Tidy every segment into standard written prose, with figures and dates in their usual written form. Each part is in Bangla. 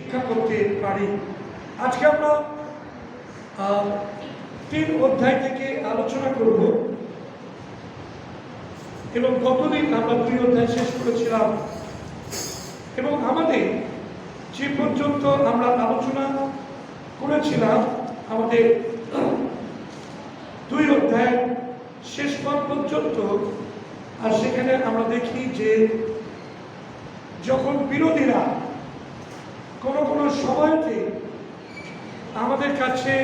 শিক্ষা করতে পারি। আজকে আমরা 3 অধ্যায় থেকে আলোচনা করব এবং গতদিন আমরা 2 অধ্যায় শেষ করেছিলাম এবং আমাদের যে পর্যন্ত আমরা আলোচনা করেছিলাম আমাদের 2 অধ্যায় শেষ পর্যন্ত। আর সেখানে আমরা দেখি যে যখন বিরোধীরা কোনো সময়তে আমাদের কাছে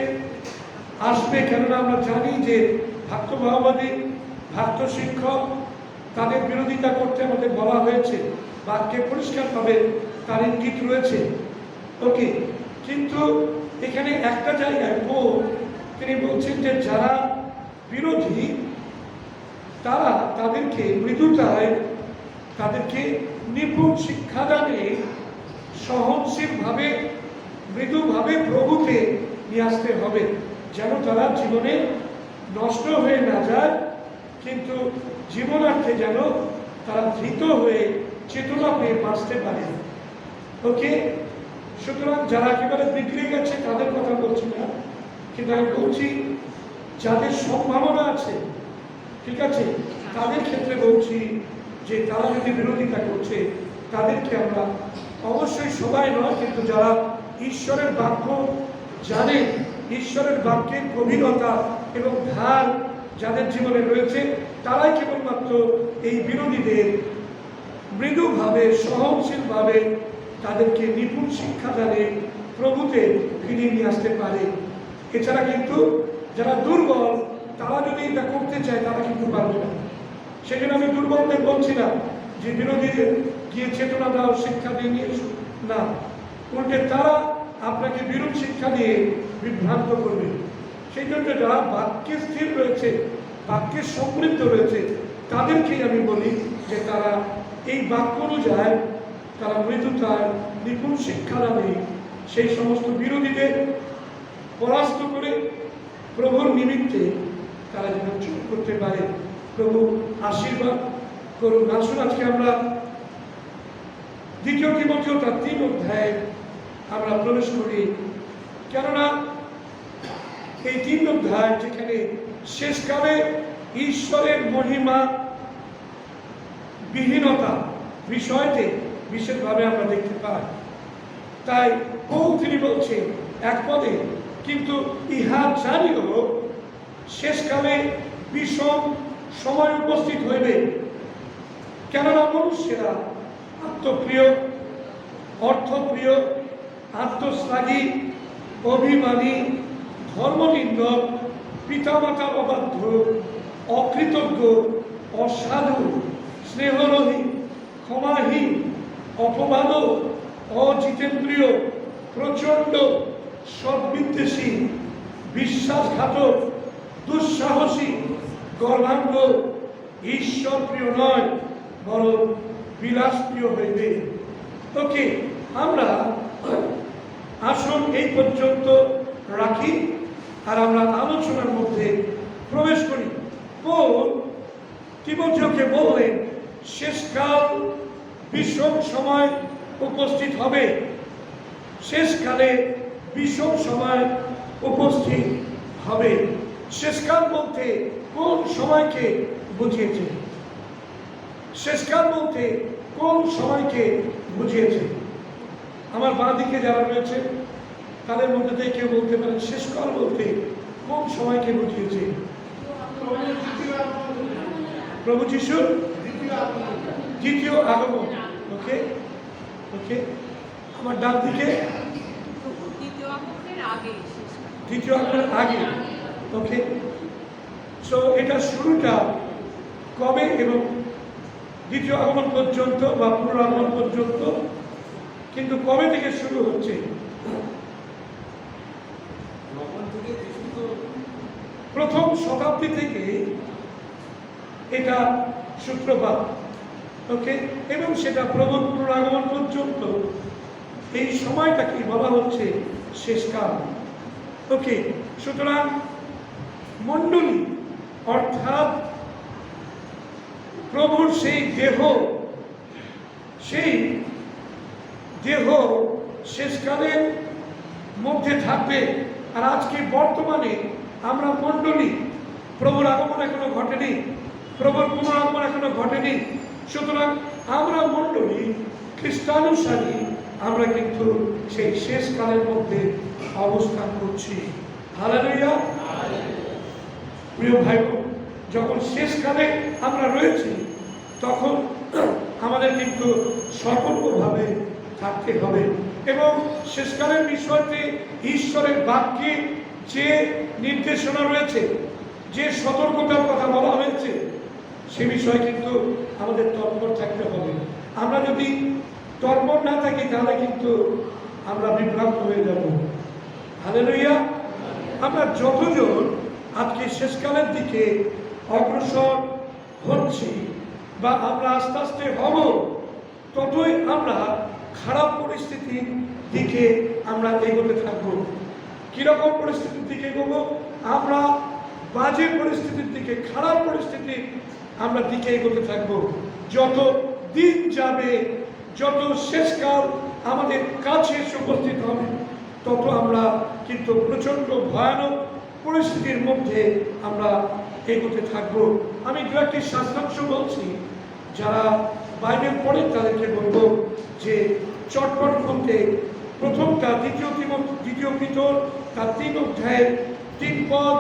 আসবে, কেননা আমরা জানি যে ভাক্তভাববাদী ভাক্ত শিক্ষক তাদের বিরোধিতা করতে আমাদের বলা হয়েছে, বাক্যে পরিষ্কারভাবে তার ইঙ্গিত রয়েছে। ওকে, কিন্তু এখানে একটা জায়গায় তিনি বলছেন যে যারা বিরোধী তারা তাদেরকে মৃদুতায়, তাদেরকে নিপুণ শিক্ষাদানে সহনশীলভাবে মৃদুভাবে প্রভুকে নিয়ে আসতে হবে, যেন তারা জীবনে নষ্ট হয়ে না যায়, কিন্তু জীবনার্থে যেন তারা ধৃত হয়ে চেতনা পেয়ে বাঁচতে পারে। ওকে, সুতরাং যারা একেবারে বিগড়ে গেছে তাদের কথা বলছি না, কিন্তু আমি বলছি যাদের সম্ভাবনা আছে, ঠিক আছে, তাদের ক্ষেত্রে বলছি যে তারা যদি বিরোধিতা করছে তাদেরকে আমরা অবশ্যই সবাই নয়, কিন্তু যারা ঈশ্বরের বাক্য জানে, ঈশ্বরের বাক্যের গভীরতা এবং ধার যাদের জীবনে রয়েছে, তারাই কেবলমাত্র এই বিরোধীদের মৃদুভাবে সহনশীলভাবে তাদেরকে নিপুণ শিক্ষাদানে প্রভুতে ফিরিয়ে নিয়ে আসতে পারে। এছাড়া কিন্তু যারা দুর্বল তারা যদি এটা করতে চায় তারা কিন্তু পারবে না। সেজন্য আমি দুর্বলদের বলছি না যে বিরোধীদের গিয়ে চেতনা দাও, শিক্ষা দিয়ে নিয়ে এসো, না, উল্টে তারা আপনাকে বিরূপ শিক্ষা দিয়ে বিভ্রান্ত করবে। সেই জন্য যারা বাক্যে স্থির রয়েছে, বাক্যে সমৃদ্ধ রয়েছে, তাদেরকেই আমি বলি যে তারা এই বাক্য অনুযায়ী তারা মৃদুতায় নিপুণ শিক্ষাদানে সেই সমস্ত বিরোধীদের পরাস্ত করে প্রভুর নিমিত্তে তারা যেন চুপ করতে পারে। প্রভু আশীর্বাদ করুন। আসুন আজকে আমরা 2 তিমথেয় তার 3 অধ্যায়ে আমরা প্রবেশ করি, কেননা এই 3 অধ্যায় যেখানে শেষকালে ঈশ্বরের মহিমা বিহীনতা বিষয়তে বিশেষভাবে আমরা দেখতে পাই। তাই তিনি বলছেন এক পদে, কিন্তু ইহা জানিও শেষকালে বিষম সময় উপস্থিত হইবে, কেননা মনুষ্যেরা আত্মপ্রিয়, অর্থপ্রিয়, আত্মশ্লাঘী, অভিমানী, ধর্মনিন্দক, পিতামাতার অবাধ্য, অকৃতজ্ঞ, অসাধু, স্নেহরহিত, ক্ষমাহীন, অপবাদক, অজিতেন্দ্রিয়, প্রচণ্ড, সদ্বিদ্বেষী, বিশ্বাসঘাতক, দুঃসাহসী, গর্বাঙ্গ, ঈশ্বরপ্রিয় নয়, বরং বিলাসপ্রিয় হইবে। ওকে, আমরা আসুন এই পর্যন্ত রাখি আর আমরা আলোচনার মধ্যে প্রবেশ করি। তিমথেয়কে বললেন শেষকাল বিষম সময় উপস্থিত হবে, শেষকালে বিষম সময় উপস্থিত হবে। শেষকাল বলতে কোন সময়কে বুঝিয়েছে? শেষকাল বলতে কোন সময়কে বুঝিয়েছে? আমার বাঁ দিকে যারা রয়েছে তাদের মধ্যে থেকে কেউ বলতে পারেন শেষকাল বলতে কোন সময়কে বুঝিয়েছে? প্রভু যিশুর দ্বিতীয় আগমন। ওকে ওকে, আমার ডান দিকে দ্বিতীয় আগমনের আগে। ওকে, সো এটা শুরুটা কবে এবং দ্বিতীয় আগমন পর্যন্ত বা পুনরাগমন পর্যন্ত, কিন্তু কবে থেকে শুরু হচ্ছে? প্রথম শতাব্দী থেকে এটা সূত্রপাত। ওকে, এবং সেটা প্রভুর পুনরাগমন পর্যন্ত এই সময়টাকে বলা হচ্ছে শেষকাল। ওকে, সুতরাং মণ্ডলী অর্থাৎ প্রভুর সেই দেহ শেষকালের মধ্যে থাকবে। আর আজকে বর্তমানে আমরা মণ্ডলী, প্রভুর আগমন এখনো ঘটেনি, প্রভুর পুনরাগমন এখনো ঘটেনি। সুতরাং আমরা মণ্ডলী, খ্রিস্টানুসারী, আমরা কিন্তু সেই শেষকালের মধ্যে অবস্থান করছি। হালেলুয়া। প্রিয় ভাই বোন, যখন শেষকালে আমরা রয়েছি তখন আমাদের কিন্তু সতর্কভাবে থাকতে হবে। এবং শেষকালের বিষয়টি ঈশ্বরের বাক্যে যে নির্দেশনা রয়েছে, যে সতর্কতার কথা বলা হয়েছে, সে বিষয়ে কিন্তু আমাদের তৎপর থাকতে হবে। আমরা যদি তৎপর না থাকি তাহলে কিন্তু আমরা বিভ্রান্ত হয়ে যাব। হালেলুয়া। আমরা যতজন আজকে শেষকালের দিকে অগ্রসর হচ্ছি বা আমরা আস্তে আস্তে হব, ততই আমরা খারাপ পরিস্থিতির দিকে আমরা এগোতে থাকবো। কিরকম পরিস্থিতির দিকে এগোবো? আমরা বাজে পরিস্থিতির দিকে, খারাপ পরিস্থিতির আমরা দিকে এগোতে থাকবো। যত দিন যাবে, যত শেষকাল আমাদের কাছে এসে উপস্থিত হবে, তত আমরা কিন্তু প্রচন্ড ভয়ানক পরিস্থিতির মধ্যে আমরা এগোতে থাকবো। আমি দু একটি শাস্ত্রাংশ বলছি, যারা বাইবেল পড়েন তাদেরকে বলবো যে চটপট খুলতে প্রথমটা দ্বিতীয় পিতর তার 3 অধ্যায়ের 3 পদ,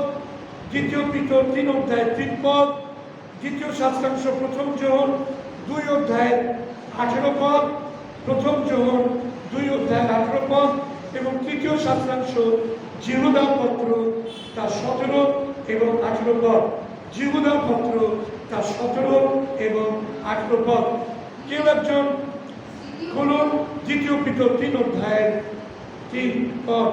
দ্বিতীয় পিতর 3 অধ্যায়ের 3 পদ, দ্বিতীয় শাস্ত্রাংশ প্রথম যোহন 2 অধ্যায়ের 18 পদ, প্রথম যোহন 2 অধ্যায়ের 18 পদ, এবং তৃতীয় শাস্ত্রাংশ জিহুদা পত্র তার 17 এবং 18 পদ। জিহুদা পত্র তার 17 এবং 18 পদ। কেউ একজন খুলুন দ্বিতীয় পিতর 3 অধ্যায়ের 3 পদ।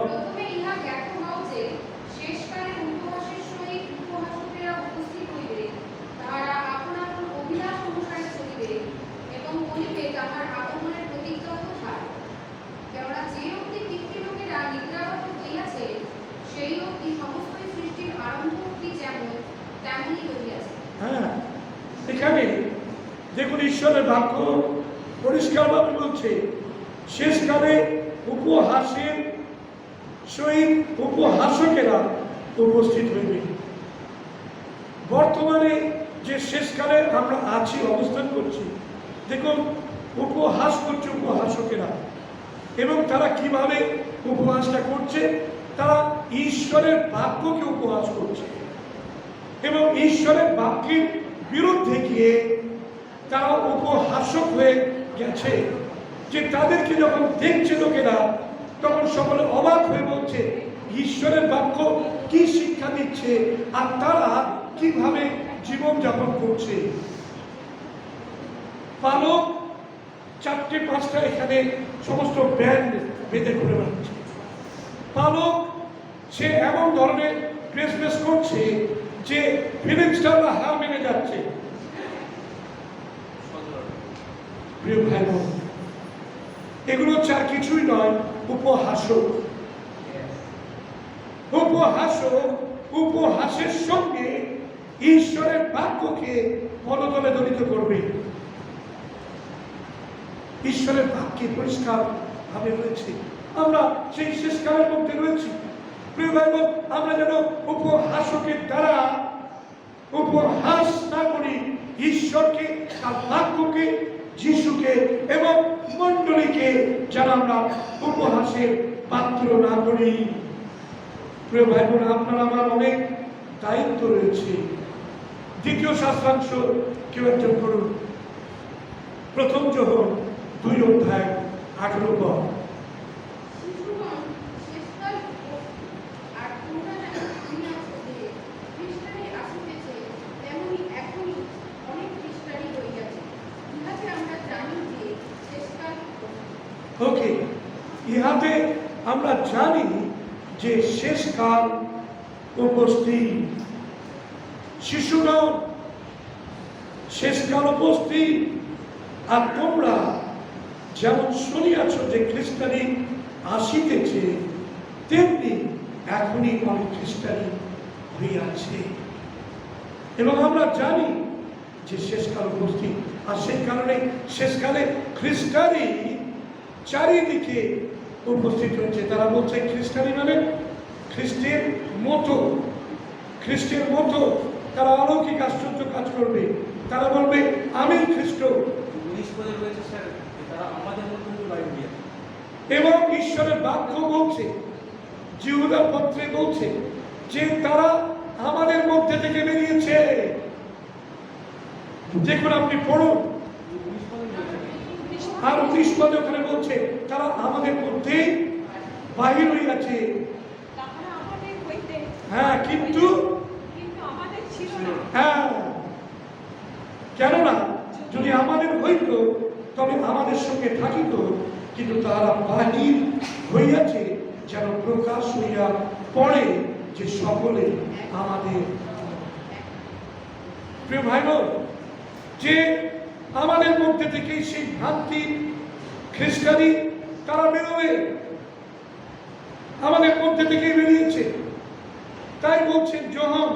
হ্যাঁ, এখানে দেখুন ঈশ্বরের বাক্য পরিষ্কারভাবে বলছে, শেষকালে উপহাসের সহিত উপহাসকেরা উপস্থিত হইবে। বর্তমানে যে শেষকালে আমরা আছি, অবস্থান করছি, দেখুন উপহাস করছে উপহাসকেরা। এবং তারা কিভাবে উপহাসটা করছে? তারা ঈশ্বরের বাক্যকে উপহাস করছে এবং ঈশ্বরের বাক্যের বিরুদ্ধে গিয়ে তারা উপহাসক হয়ে গেছে। যে তাদেরকে যখন দেখছে লোকেরা, তখন সকলে অবাক হয়ে বলছে ঈশ্বরের বাক্য কি শিক্ষা দিচ্ছে আর তারা কিভাবে জীবন যাপন করছে। পালক 4টে 5টা এখানে সমস্ত ব্যান্ড বেঁধে ঘুরে বেড়াচ্ছে। পালক সে এমন ধরনের ড্রেস করছে যে ফিল্ম স্টাররা হার মেনে যাচ্ছে। প্রিয় ভাই বোন, এগুলো চার কিছুই নয়, উপহাসক। উপহাসের সঙ্গে ঈশ্বরের বাক্যকে পদতলে দলিত করবে। ঈশ্বরের বাক্যে পরিষ্কার ভাবে রয়েছে, আমরা সেই শেষকালের মধ্যে রয়েছি। প্রিয় ভাই বোন, আমরা যেন উপহাসকের দ্বারা উপহাস না করি, ঈশ্বরকে, তার বাক্যকে, যিশুকে এবং মণ্ডলীকে যেন আমরা উপহাসের পাত্র না করি। প্রিয় ভাই বোন, আপনার আমার অনেক দায়িত্ব রয়েছে। দ্বিতীয় শাস্ত্রাংশ কেউ একজন করুন, প্রথম যোহন 2 অধ্যায় 18 পদ। ওকে, ইহাতে আমরা জানি যে শেষকাল উপস্থিত। শিশুরাও শেষকাল উপস্থিত। আর তোমরা যেমন শুনিয়াছ যে খ্রিস্টানি আসিতেছে, তেমনি এখনই অনেক খ্রিস্টানি হইয়াছে। এবং আমরা জানি যে শেষকাল উপস্থিত। আর সেই কারণে শেষকালে খ্রিস্টানি চারিদিকে উপস্থিত হয়েছে। তারা বলছে খ্রিস্টানি মানে খ্রিস্টের মতো, খ্রিস্টের মতো তারা অলৌকিক আশ্চর্য কাজ করবে। তারা বলবে আমি খ্রিস্ট। এবং ঈশ্বরের বাক্য বলছে, জিহুদা পত্রে বলছে যে তারা আমাদের মধ্যে থেকে বেরিয়েছে। দেখুন আপনি পড়ুন, আর 19 পদে ওখানে বলছে তারা আমাদের মধ্যে বাহির হইয়াছে। হ্যাঁ, কিন্তু হ্যাঁ, কেননা যদি আমাদের হইত তবে আমাদের সঙ্গে থাকিত, কিন্তু তারা বাহির হইয়াছে যেন প্রকাশ হইয়া পড়ে যে সকলে আমাদের। প্রিয় ভাই বোন, যে আমাদের মধ্যে থেকে সেই ভ্রান্তি খ্রিস্টানি তারা বেরোবে, আমাদের মধ্যে থেকেই বেরিয়েছে। তাই বলছেন যোহান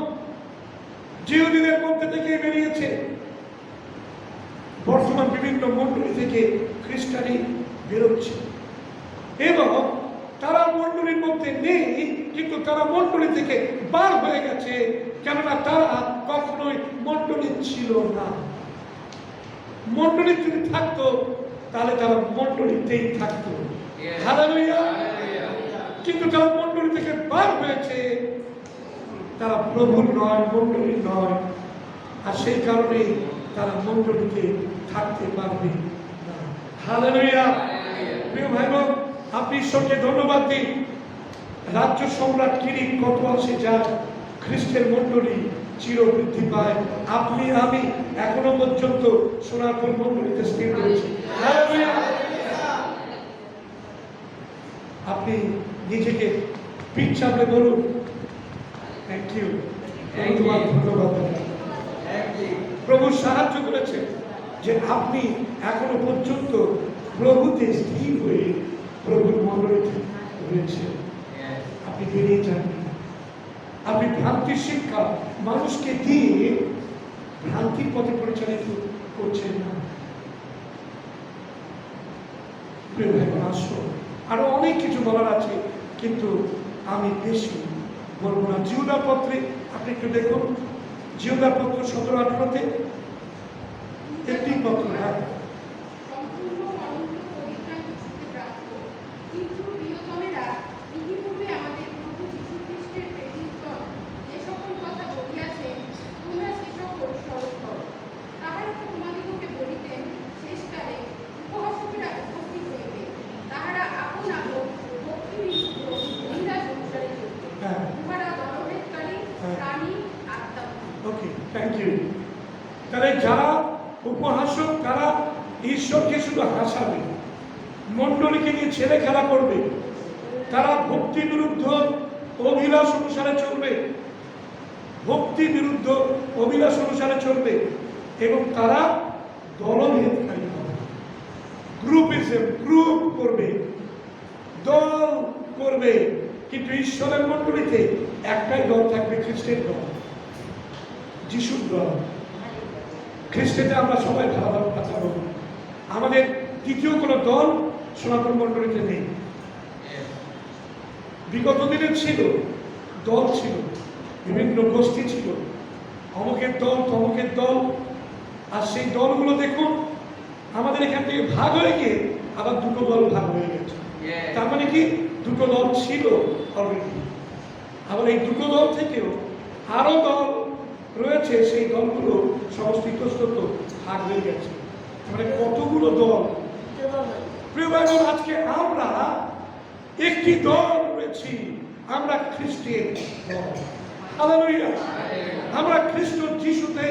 জিহুদীদের মধ্যে থেকেই বেরিয়েছে। বর্তমান বিভিন্ন মণ্ডলী থেকে খ্রিস্টানি বেরোচ্ছে এবং তারা মণ্ডলীর মধ্যে নেই, কিন্তু তারা মণ্ডলী থেকে বার হয়ে গেছে, কেননা তারা কখনোই মণ্ডলী ছিল না। মণ্ডলী যদি থাকতো তাহলে তারা মণ্ডলীতেই থাকতো। হালেলুয়া। কিন্তু তারা মণ্ডলী থেকে বার হয়েছে, তারা প্রভুর নয়, মণ্ডলীর নয়, আর সেই কারণে তারা মণ্ডলীতে থাকতে পারবে না। হালেলুয়া। প্রিয় ভাই বোন, আপনি ঈশ্বরকে ধন্যবাদ দিন। রাজ্য সম্রাট কিরিক কত আসে যায়, খ্রিস্টের মণ্ডলী চির বৃদ্ধি পায়। আপনি আমি এখনো পর্যন্ত সোনারপুর মণ্ডলীতে স্থির রয়েছি। আপনি নিজেকে পিঠ চাপড়ে বলুন থ্যাংক ইউ, ধন্যবাদ। প্রভু সাহায্য করেছে যে আপনি এখনো পর্যন্ত প্রভুতে স্থির হয়ে প্রভুর মণ্ডলীতে রয়েছে। আপনি বেরিয়ে যাননি। আপনি ভ্রান্তির শিক্ষা মানুষকে দিয়ে ভ্রান্তির পথে পরিচালিত করছেন না। আরো অনেক কিছু বলার আছে, কিন্তু আমি বেশি বলবো না। জিহুদা পত্রে আপনি একটু দেখুন, জিহুদা পত্র 17-18-তে একটি পত্র। হ্যাঁ, ওকে, থ্যাংক ইউ। তাহলে যারা উপহাসক তারা ঈশ্বরকে শুধু হাসাবে, মণ্ডলীকে নিয়ে ছেলে খেলা করবে, তারা ভক্তি বিরুদ্ধ অভিলাষ অনুসারে চলবে, ভক্তি বিরুদ্ধ অভিলাষ অনুসারে চলবে, এবং তারা দলভেদকারী হবে, গ্রুপিজম, গ্রুপ করবে, দল করবে। কিন্তু ঈশ্বরের মণ্ডলীতে একটাই দল থাকবে, খ্রিস্টের দল, যিশুর দল। খ্রিস্টেতে আমরা সবাই ভালো ভালো কথা বলব। আমাদের দ্বিতীয় কোনো দল সনাতন মণ্ডলীতে নেই। বিগত দিনে ছিল, দল ছিল, বিভিন্ন গোষ্ঠী ছিল, অমুকের দল তমুকের দল, আর সেই দলগুলো দেখুন আমাদের এখান থেকে ভাগ হয়ে গিয়ে আবার দুটো দল ভাগ হয়ে গেছে। তার মানে কি, দুটো দল ছিল অলরেডি, আবার এই দুটো দল থেকেও আরো দল রয়েছে, সেই দলগুলো সমস্ত ইতস্তত ভাগ হয়ে গেছে। মানে কতগুলো দল। প্রিয় ভাই বোন, আজকে আমরা একটি দল রয়েছি, আমরা খ্রিস্টের দল। হালেলুয়া। আমরা খ্রিস্ট যিশুতে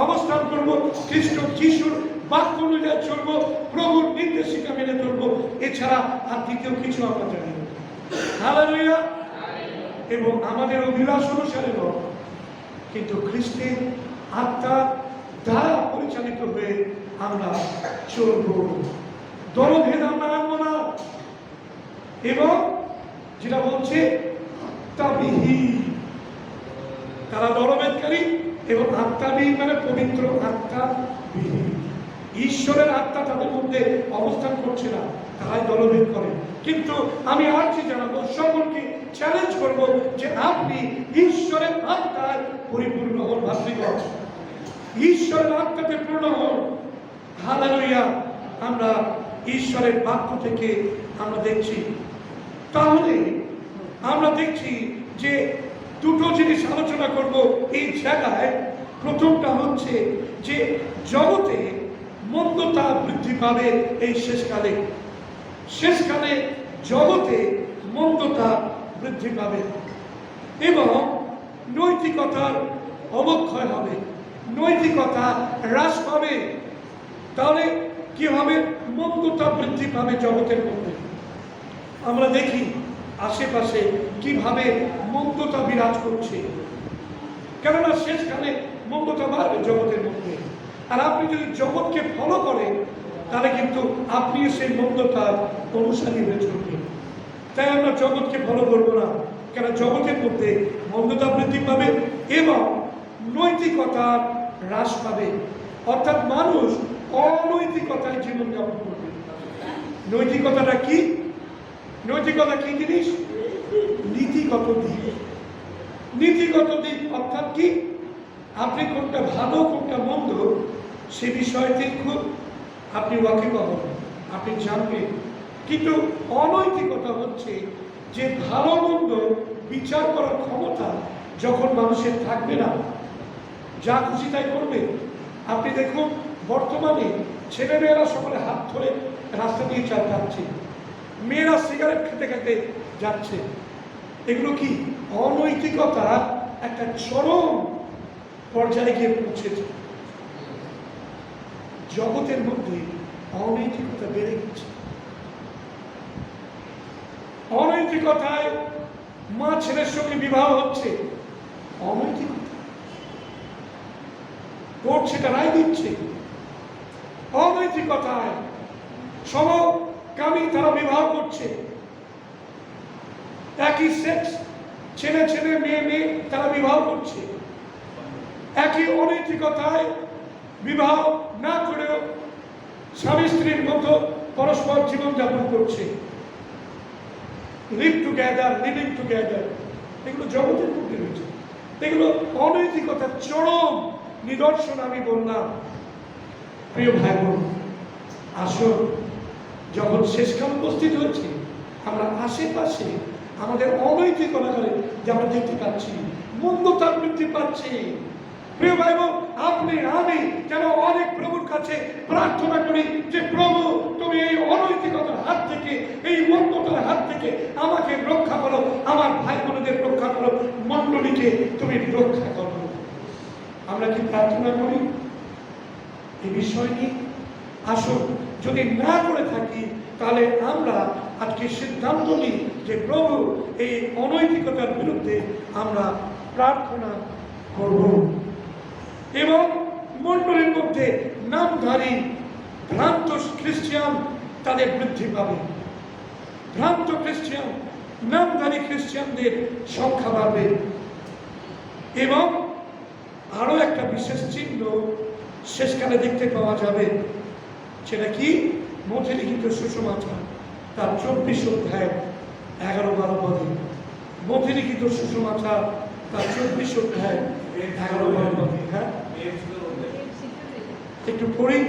অবস্থান করব, খ্রিস্ট যিশুর বাক্য অনুযায়ী চলব, প্রভুর নির্দেশিকা মেনে চলব, এছাড়া আর দ্বিতীয় কিছু আমরা জানি না। হালেলুয়া। এবং আমাদের অভিলাষ অনুসারে নয়, কিন্তু খ্রিস্টের আত্মা দ্বারা পরিচালিত হয়ে আমরা চলব। দলভেদ আমরা আনবো না। এবং যেটা বলছে আত্মাবিহীন, তারা দলভেদকারী এবং আত্মাবিহীন মানে পবিত্র আত্মাবিহীন। ঈশ্বরের আত্মা তাদের মধ্যে অবস্থান করছে না, তারাই দলভেদ করে। কিন্তু আমি আজকে জানাবো, সকলকে চ্যালেঞ্জ করব যে আপনি ঈশ্বরের আত্মায় পরিপূর্ণ হন ভাতৃগণ, ঈশ্বরের আত্মাতে পূর্ণ হন। হালেলুয়া। আমরা ঈশ্বরের বাক্য থেকে আমরা দেখছি, তাহলে আমরা দেখছি যে দুটো জিনিস আলোচনা করব এই জায়গায়। প্রথমটা হচ্ছে যে জগতে মন্দতা বৃদ্ধি পাবে এই শেষকালে। শেষকালে জগতে মন্দতা বৃদ্ধি পাবে এবং নৈতিকতার অবক্ষয় হবে, নৈতিকতা হ্রাস পাবে। তাহলে কি হবে? মন্দতা বৃদ্ধি পাবে জগতের মধ্যে। আমরা দেখি আশেপাশে কিভাবে মন্দতা বিরাজ করছে, কেননা শেষকালে মন্দতা বাড়বে জগতের মধ্যে। আর আপনি যদি জগৎকে ফলো করেন তাহলে কিন্তু আপনি সেই মন্দতার অনুসারী হয়ে চলবেন। তাই আমরা জগৎকে ফলো করবো না, কেন জগতের মধ্যে মন্দতা বৃদ্ধি পাবে এবং নৈতিকতার হ্রাস পাবে। অর্থাৎ মানুষ অনৈতিকতায় জীবনযাপন করবে। নৈতিকতাটা কি? নৈতিকতা কি জিনিস? নীতিগত দিক। নীতিগত দিক অর্থাৎ কি? আপনি কোনটা ভালো কোনটা মন্দ সে বিষয়টি খুব আপনি ওয়াকিবহাল হবেন, আপনি জানবেন। কিন্তু অনৈতিকতা হচ্ছে যে ভালো মন্দ বিচার করার ক্ষমতা যখন মানুষের থাকবে না, যা খুশি তাই করবে। আপনি দেখুন বর্তমানে ছেলেমেয়েরা সকলে হাত ধরে রাস্তা দিয়ে যাচ্ছে, মেয়েরা সিগারেট খেতে খেতে যাচ্ছে। এগুলো কি? অনৈতিকতা একটা চরম পর্যায়ে গিয়ে পৌঁছেছে। জগতের মধ্যে অনৈতিকতা বেড়ে গেছে। অনৈতিকতায় মা ছেলের সঙ্গে বিবাহ হচ্ছে, অনৈতিকতা। কোর্ট সেটা রায় দিচ্ছে। অনৈতিকতায় সমকামী তারা বিবাহ করছে, একই সেক্স ছেলে ছেলে মেয়ে মেয়ে তারা বিবাহ করছে। একই অনৈতিকতায় বিবাহ না করেও স্বামী স্ত্রীর মতো পরস্পর জীবনযাপন করছে, লিভ টুগেদার, লিভিং টুগেদার। এগুলো জগতের মধ্যে রয়েছে। এগুলো অনৈতিকতার চরম নিদর্শন আমি বললাম। প্রিয় ভাই বোন, আসুন যখন শেষকাল উপস্থিত হচ্ছে, আমরা আশেপাশে আমাদের অনৈতিকতাকে যে আমরা দেখতে পাচ্ছি, মন্দতা বৃদ্ধি পাচ্ছে। প্রিয় ভাই বোন, আপনি আমি যেন অনেক প্রভুর কাছে প্রার্থনা করি যে প্রভু তুমি এই অনৈতিকতার হাত থেকে, এই মন্দতার হাত থেকে আমাকে রক্ষা করো, আমার ভাই বোনদের রক্ষা করো, মণ্ডলীকে তুমি রক্ষা করো। আমরা কি প্রার্থনা করি এই বিষয় নিয়ে? আসুন, যদি না করে থাকি তাহলে আমরা আজকে সিদ্ধান্ত নিই যে প্রভু এই অনৈতিকতার বিরুদ্ধে আমরা প্রার্থনা করব এবং মণ্ডলীর মধ্যে নামধারী ভ্রান্ত খ্রিস্টান তাদের বৃদ্ধি পাবে। ভ্রান্ত খ্রিস্টান, নামধারী খ্রিস্টানদের সংখ্যা বাড়বে। এবং আরো একটা বিশেষ চিহ্ন শেষকালে দেখতে পাওয়া যাবে। সেটা কি? মধ্যে লিখিত সুসমাচার তার 24 অধ্যায় 11-12 পদে। মধ্যে লিখিত সুসমাচার তার 24 অধ্যায় 11-12 পদে। হ্যাঁ, একটু পড়ি।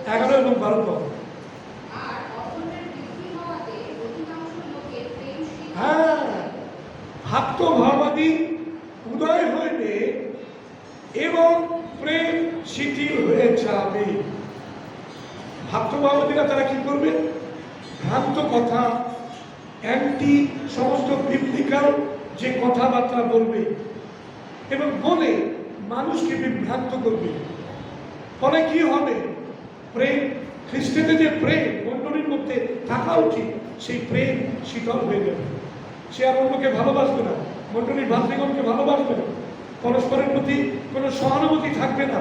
11 এবং 12 পদ। হ্যাঁ, ভক্তভাবাদী উদয় হইবে এবং প্রেম শিথিল হয়ে যাবে। ভক্তভাবাদীরা তারা কি করবে? ভ্রান্ত কথা, অ্যান্টি সমস্ত বিবলিক্যাল যে কথাবার্তা বলবে এবং বলে মানুষকে বিভ্রান্ত করবে। ফলে কি হবে? প্রেম, খ্রিস্টদের যে প্রেম মণ্ডলীর মধ্যে থাকা উচিত, সেই প্রেম শীতল হয়ে যাবে। সে আর অন্যকে ভালোবাসবে না, মণ্ডলীর ভাতৃগণকে ভালোবাসবে না, পরস্পরের প্রতি কোনো সহানুভূতি থাকবে না,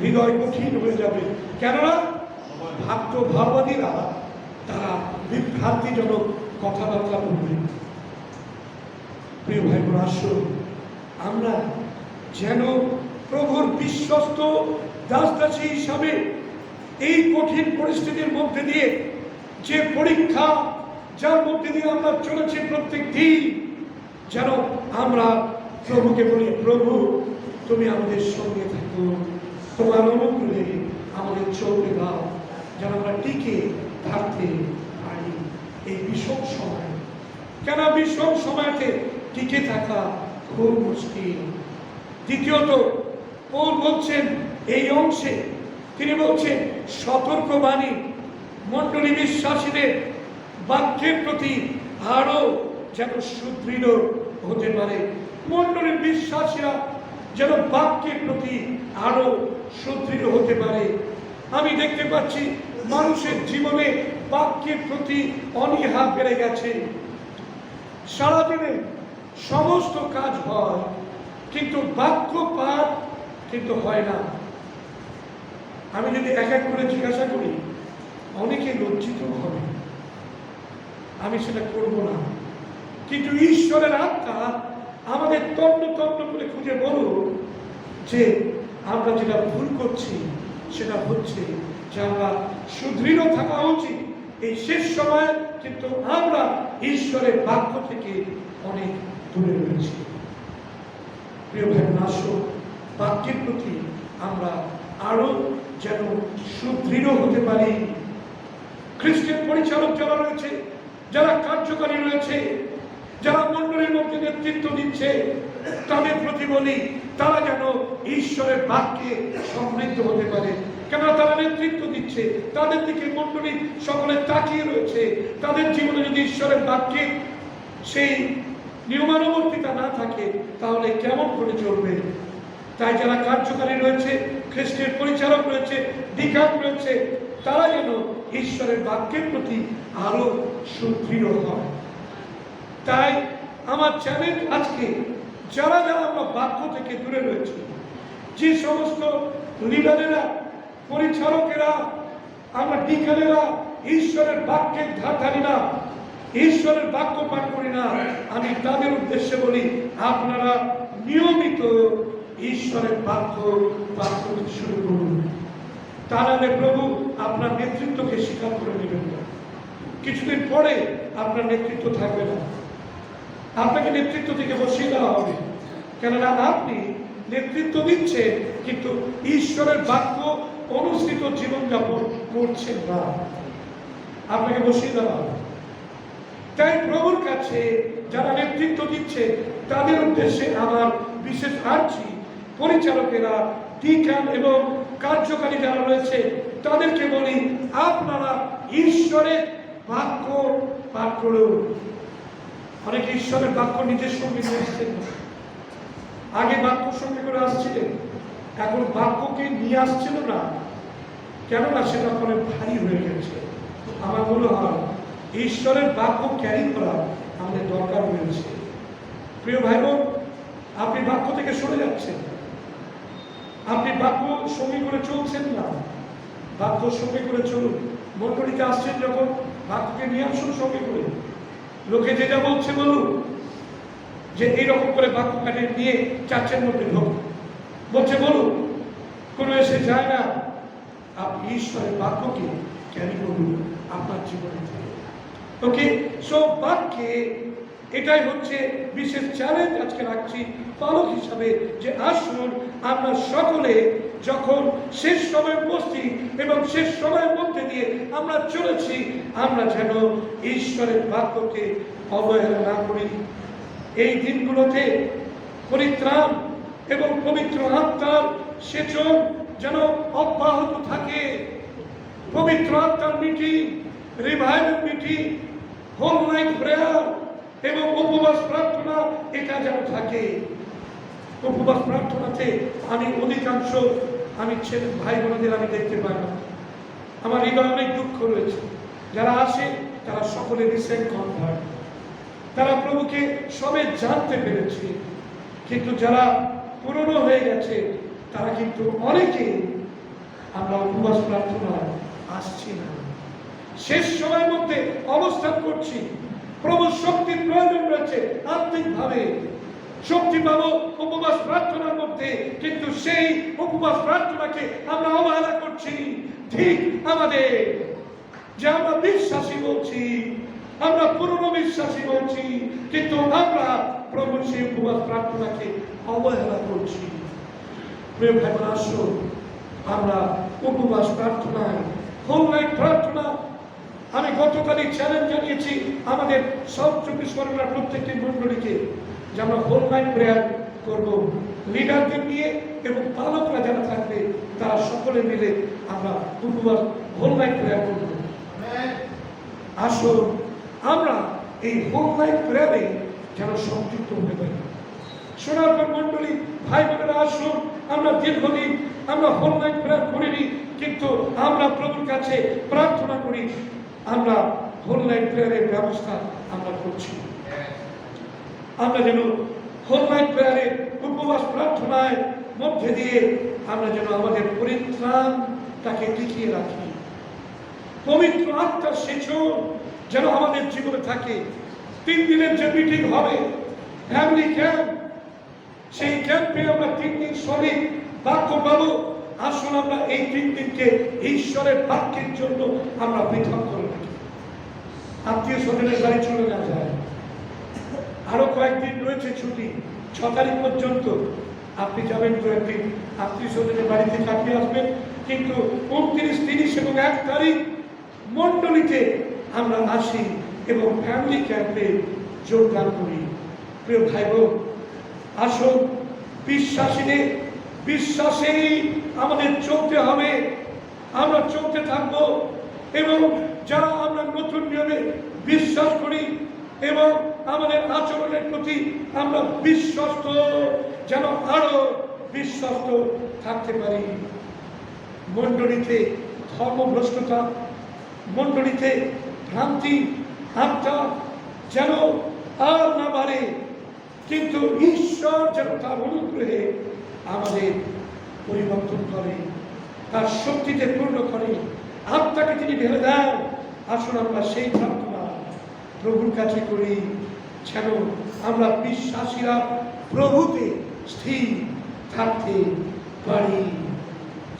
হৃদয় কঠিন হয়ে যাবে। কেননা ভক্তভাবাদীরা তারা বিভ্রান্তিজনক কথাবার্তা বলবে। প্রিয় ভাই বোন, আসুন আমরা যেন প্রভুর বিশ্বস্ত দাসদাসী হিসাবে এই কঠিন পরিস্থিতির মধ্যে দিয়ে, যে পরীক্ষা যার মধ্যে দিয়ে আমরা চলেছি প্রত্যেক দিন, যেন আমরা প্রভুকে বলি, প্রভু তুমি আমাদের সঙ্গে থাকো, তোমার অনুগ্রহে আমাদের চলতে দাও, যেন আমরা টিকে থাকতে পারি এই বিষম সময়। কেন বিষম সময়তে টিকে থাকা খুব মুশকিল। দ্বিতীয়ত পৌল বলছেন এই অংশে, তিনি বলছেন সতর্কবাণী মণ্ডলী বিশ্বাসীদের বাক্যের প্রতি আরো যেন সুদৃঢ় হতে পারে। মণ্ডলীর বিশ্বাসীরা যেন বাক্যের প্রতি আরো সুদৃঢ় হতে পারে। আমি দেখতে পাচ্ছি মানুষের জীবনে বাক্যের প্রতি অনীহা বেড়ে গেছে। সারাদিনে সমস্ত কাজ হয়, কিন্তু বাক্য পাঠ কিন্তু হয় না। আমি যদি এক এক করে জিজ্ঞাসা করি, অনেকে লজ্জিত হবে, আমি সেটা করব না। কিন্তু ঈশ্বরের আত্মা আমাদের তন্ন তন্ন করে খুঁজে বলো যে আমরা যেটা ভুল করছি সেটা হচ্ছে যে আমরা সুদৃঢ় থাকা উচিত। এই শেষ সময় কিন্তু আমরা ঈশ্বরের বাক্য থেকে অনেক দূরে রয়েছি। প্রিয় ভাই নাশক, বাক্যের প্রতি আমরা আরো যেন সুদৃঢ় হতে পারি। খ্রিস্টের পরিচালক যারা রয়েছে, যারা কার্যকারী রয়েছে, যারা মণ্ডলীর মধ্যে নেতৃত্ব দিচ্ছে, তাদের প্রতি বলি তারা যেন ঈশ্বরের বাক্যে সমৃদ্ধ হতে পারে। কেন তারা নেতৃত্ব দিচ্ছে, তাদের দিকে মণ্ডলী সকলে তাকিয়ে রয়েছে। তাদের জীবনে যদি ঈশ্বরের বাক্যে সেই নিয়মানুবর্তিতা না থাকে, তাহলে কেমন করে চলবে? তাই যারা কার্যকারী রয়েছে, খ্রিস্টের পরিচালক রয়েছে, ডিকান রয়েছে, তারা যেন ঈশ্বরের বাক্যের প্রতি আরো সুদৃঢ় হয়। তাই আমার চ্যালেঞ্জ আজকে, যারা যারা আমরা বাক্য থেকে দূরে রয়েছে, যে সমস্ত লিডারেরা, পরিচালকেরা, আমরা ডিকানেরা ঈশ্বরের বাক্যের ধারধারি না, ঈশ্বরের বাক্য পাঠ করি না, আমি তাদের উদ্দেশ্যে বলি আপনারা নিয়মিত ঈশ্বরের বাক্য পাঠ করতে শুরু করুন। তা নাহলে প্রভু আপনার নেতৃত্বকে স্বীকার করে নেবেন না। কিছুদিন পরে আপনার নেতৃত্ব থাকবে না, আপনাকে নেতৃত্ব থেকে বসিয়ে দেওয়া হবে। কেননা আপনি নেতৃত্ব দিচ্ছেন কিন্তু ঈশ্বরের বাক্য অনুসৃত জীবনযাপন করছেন না, আপনাকে বসিয়ে দেওয়া হবে। তাই প্রভুর কাছে যারা নেতৃত্ব দিচ্ছে তাদের উদ্দেশ্যে আমার বিশেষ আর্জি, পরিচালকেরা, ডিকান এবং কার্যকারী যারা রয়েছে তাদেরকে বলি আপনারা ঈশ্বরের বাক্য পাঠ করুন। অনেক ঈশ্বরের বাক্য নিজের সঙ্গে নিয়ে আসছেন, আগে বাক্য সঙ্গে করে আসছিলেন, এখন বাক্যকে নিয়ে আসছিল না। কেননা সেটা অনেক ভারী হয়ে গেছে। আমার মনে হয় ঈশ্বরের বাক্য ক্যারি করা আমাদের দরকার রয়েছে। প্রিয় ভাই বোন, আপনি বাক্য থেকে সরে যাচ্ছেন, আপনি বাক্য সঙ্গে করে চলছেন না। বাক্য সঙ্গে করে চলুন। মণ্ডলীতে আসছেন যখন, বাক্যকে নিয়ে আসুন সঙ্গে করে। লোকে যে যা বলছে বলুন, যে এইরকম করে বাক্য কাটে নিয়ে চার্চের মধ্যে ঢোক বলছে বলুন, কোনো এসে যায় না। আপনি ঈশ্বরের বাক্যকে ক্যারি করুন আপনার জীবনে। ওকে, সো বাক্যে এটাই হচ্ছে বিশেষ চ্যালেঞ্জ আজকে রাখছি পালক হিসাবে, যে আসুন আমরা সকলে যখন শেষ সময় উপস্থিত এবং শেষ সময়ের মধ্যে দিয়ে আমরা চলেছি, আমরা যেন ঈশ্বরের বাক্যকে অবহেলা না করি। এই দিনগুলোতে পরিত্রাণ এবং পবিত্র আত্মার সেচন যেন অব্যাহত থাকে। পবিত্র আত্মার meeting, revival meeting, whole night prayer এবং উপবাস প্রার্থনা, এটা যেন থাকে। উপবাস প্রার্থনাতে আমি অধিকাংশ ছেলে ভাই বোনদের আমি দেখতে পাই না। আমার হৃদয়ে অনেক দুঃখ রয়েছে। যারা আসে তারা সকলে রিসেন্ট কনভার্ট, তারা প্রভুকে সবে জানতে পেরেছে, কিন্তু যারা পুরনো হয়ে গেছে তারা কিন্তু অনেকে আমরা উপবাস প্রার্থনায় আসছি না। শেষ সময়ের মধ্যে অবস্থান করছি, প্রভুর শক্তির প্রয়োজন রয়েছে আত্মিকভাবে। শক্তি পাবো উপবাস প্রার্থনার মধ্যে, কিন্তু সেই উপবাস প্রার্থনাকে আমরা অবহেলা করছি। ঠিক আমাদের যে আমরা বিশ্বাসী বলছি, আমরা পুরনো বিশ্বাসী বলছি, কিন্তু আমরা প্রভুর সেই উপবাস প্রার্থনাকে অবহেলা করছি। প্রিয় ভাই বোন, আসুন আমরা উপবাস প্রার্থনায়, হোল নাইট প্রার্থনা, আমি গতকালই চ্যালেঞ্জ জানিয়েছি আমাদের সাউথ চব্বিশ পরগনার প্রত্যেকটি মণ্ডলীকে যে আমরা হোল নাইট প্রেয়ার করব, লিডারদের নিয়ে এবং পালকরা যারা থাকবে তারা সকলে মিলে আমরা উপবাস হোল নাইট প্রেয়ার করব। আসুন আমরা এই হোল নাইট প্রেয়ারে যেন সংযুক্ত হতে পারি। সোনারপুর মণ্ডলী ভাই বোনেরা, আসুন আমরা দীর্ঘদিন আমরা হোল নাইট প্রেয়ার করিনি, কিন্তু আমরা প্রভুর কাছে প্রার্থনা করি, আমরা হোল নাইট প্রেয়ারের ব্যবস্থা আমরা করছি। আমরা যেন হোল নাইট প্রেয়ারে উপবাস প্রার্থনায় মধ্যে দিয়ে আমরা যেন আমাদের পরিত্রাণ তাকে টিকিয়ে রাখি। পবিত্র আত্মার সেচন যেন আমাদের জীবনে থাকে। 3 দিনের যে মিটিং হবে ফ্যামিলি ক্যাম্প, সেই ক্যাম্পে আমরা 3 দিন সলিড বাক্য পাবো। আসুন আমরা এই 3 দিনকে ঈশ্বরের বাক্যের জন্য আমরা পৃথক করে রাখি। আত্মীয় স্বজনের বাড়ি চলে না যায়, আরো কয়েকদিন রয়েছে ছুটি, 6 তারিখ পর্যন্ত আপনি যাবেন কয়েকদিন আত্মীয় স্বজনের বাড়িতে কাটিয়ে আসবেন, কিন্তু 29, 30 এবং 1 তারিখ মণ্ডলীতে আমরা আসি এবং ফ্যামিলি ক্যাম্পে যোগদান করি। প্রিয় ভাই বোন, আসুন বিশ্বাসীদের বিশ্বাসেই আমাদের চলতে হবে, আমরা চলতে থাকব এবং যারা আমরা নতুন নিয়মে বিশ্বাস করি এবং আমাদের আচরণের প্রতি আমরা বিশ্বস্ত, যেন আরো বিশ্বস্ত থাকতে পারি। মণ্ডলীতে ধর্মভ্রষ্টতা, মণ্ডলীতে ভ্রান্তি আত্মা যেন আর না বাড়ে, কিন্তু ঈশ্বর যেন তার অনুগ্রহে আমাদের পরিবর্তন করে, তার শক্তিতে পূর্ণ করে, আত্মাকে তিনি ঢেলে দেন। আসুন আমরা সেই প্রার্থনা প্রভুর কাছে করি, যেন আমরা বিশ্বাসীরা প্রভুতে স্থির থাকতে পারি,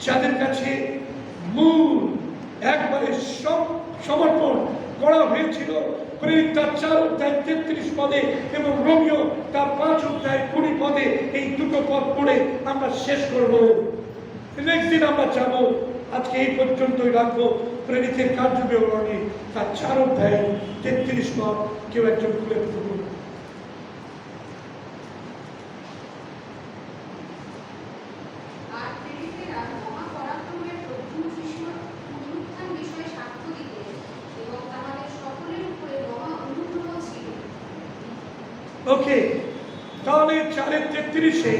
যাদের কাছে মূল একবারে সব সমর্পণ করা হয়েছিল। প্রেরিত তার 4 অধ্যায় 33 পদে এবং রোমিও তার 5 অধ্যায় 20 পদে এই দুটো পদ পড়ে আমরা শেষ করব। নেক্সট দিন আমরা যাব। আজকে এই পর্যন্তই রাখবো। প্রেরিতের কার্য বিবরণী তার 4 অধ্যায় 33 পদ কেউ একজন খুলে পড়ুন। ওকে, তাহলে 4:33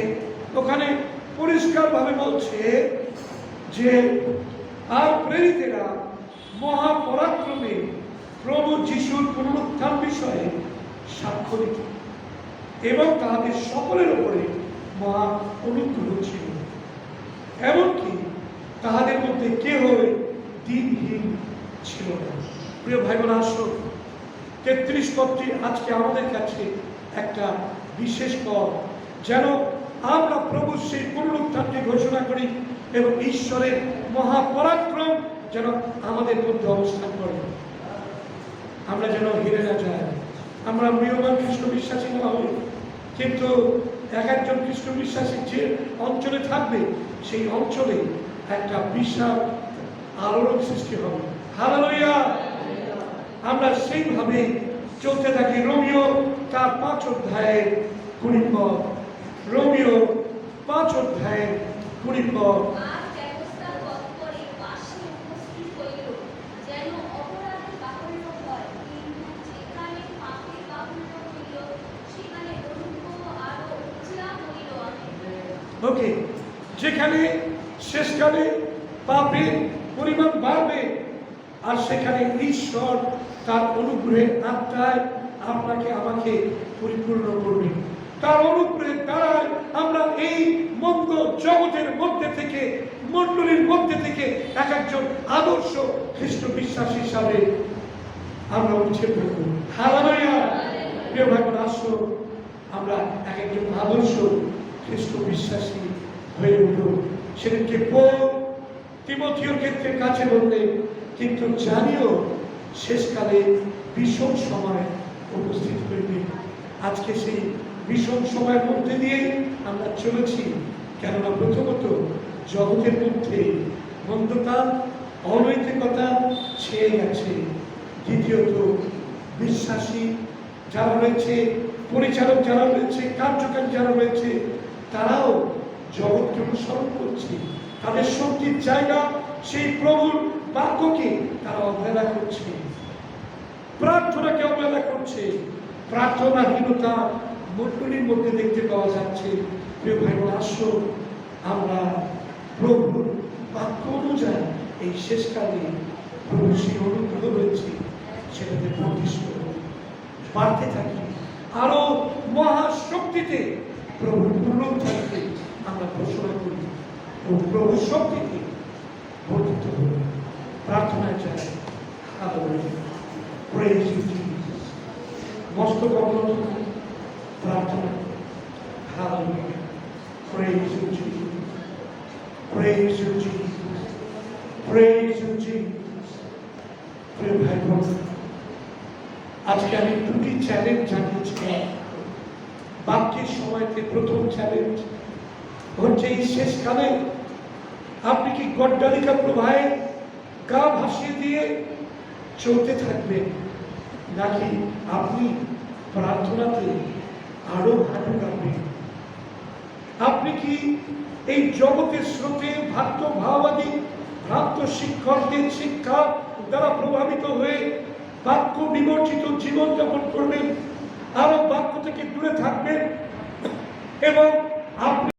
ওখানে পরিষ্কারভাবে বলছে যে আর প্রেরিতেরা মহাপরাক্রমে প্রভু যিশুর পুনরুত্থান বিষয়ে সাক্ষ্য দিত এবং তাহাদের সকলের উপরে মহা অনুগ্রহ ছিল, এমনকি তাহাদের মধ্যে কেহ দিনহীন ছিল না। প্রিয় ভাই বোন, আসুন 33 পদটি আজকে আমাদের কাছে একটা বিশেষ পদ, যেন আমরা প্রভু সেই পুনরুত্থানকে ঘোষণা করি এবং ঈশ্বরের মহাপরাক্রম যেন আমাদের মধ্যে অবস্থান করে। আমরা যেন হেরে না যাই। আমরা মৃয়মান খ্রিস্ট বিশ্বাসী না হই, কিন্তু একজন খ্রিস্ট বিশ্বাসী যে অঞ্চলে থাকবে সেই অঞ্চলে একটা বিশাল আলোড়ন সৃষ্টি হবে। হালেলুয়া! আমরা সেইভাবে চলতে থাকি। রোমিও তার 5 অধ্যায়ের 20 পদ, রোমিও 5 অধ্যায়ের 20 পদ। ওকে, যেখানে শেষকালে পাপের পরিমাণ বাড়বে আর সেখানে ঈশ্বর তার অনুগ্রহের আত্মায় আপনাকে আমাকে পরিপূর্ণ করবে। তার অনুগ্রহের দ্বারাই আমরা এই মন্দ জগতের মধ্যে থেকে, মণ্ডলীর মধ্যে থেকে একজন আদর্শ খ্রিস্ট বিশ্বাসী হিসাবে আমরা উঠে পড়ব। হালেলুয়া! প্রিয় ভাই বোন, আসুন আমরা এক একজন আদর্শ খ্রিস্ট বিশ্বাসী হয়ে উঠব। সেদিনকে পৌল তিমথিওর ক্ষেত্রে কাছে বললেন, কিন্তু জানিও শেষকালে বিষম সময় উপস্থিত হইবে। আজকে সেই বিষম সময়ের মধ্যে দিয়ে আমরা চলেছি, কেননা প্রথমত জগতের মধ্যে মন্দতা অনৈতিকতা ছেয়ে গেছে, দ্বিতীয়ত বিশ্বাসী যারা রয়েছে, পরিচালক যারা রয়েছে, কার্যকারী যারা রয়েছে, তারাও জগৎকে অনুসরণ করছে। তাদের শক্তির জায়গা সেই প্রভুর বাক্যকে তারা অবহেলা করছে, প্রার্থনাকে অবহেলা করছে। প্রার্থনাহীনতা মণ্ডলীর মধ্যে দেখতে পাওয়া যাচ্ছে। প্রিয় ভাই, আসো আমরা প্রভুর বাক্য অনুযায়ী এই শেষকালে প্রভু সেই অনুগ্রহ রয়েছে সেটাতে প্রতিষ্ঠিত বাড়তে থাকি, আরো মহাশক্তিতে প্রভুর পুনরুদ্ধারকে আমরা ঘোষণা করি ও প্রভুর শক্তিতে বর্ধিত হই। প্রার্থনায় চাই মস্তক অবনত প্রার্থনা। Hallelujah. Praise you, Jesus. Praise you, Jesus. Praise you, Jesus. প্রিয় ভাই বোন, আজকে আমি দুটি চ্যালেঞ্জ জানিয়েছি। বাক্যের সময়তে প্রথম চ্যালেঞ্জ হচ্ছে এই শেষকালে আপনি কি গড্ডালিকা প্রবাহে গা ভাসিয়ে দিয়ে চলতে থাকবেন, নাকি আপনি প্রার্থনাতে আরো হাঁটু রাখবেন? আপনি কি এই জগতের স্রোতে ভ্রান্ত ভাওবাদী ভ্রান্ত শিক্ষকদের শিক্ষা দ্বারা প্রভাবিত হয়ে বাক্য বিবর্জিত জীবনযাপন করবেন, আরো বাক্য থেকে দূরে থাকবেন এবং আপনি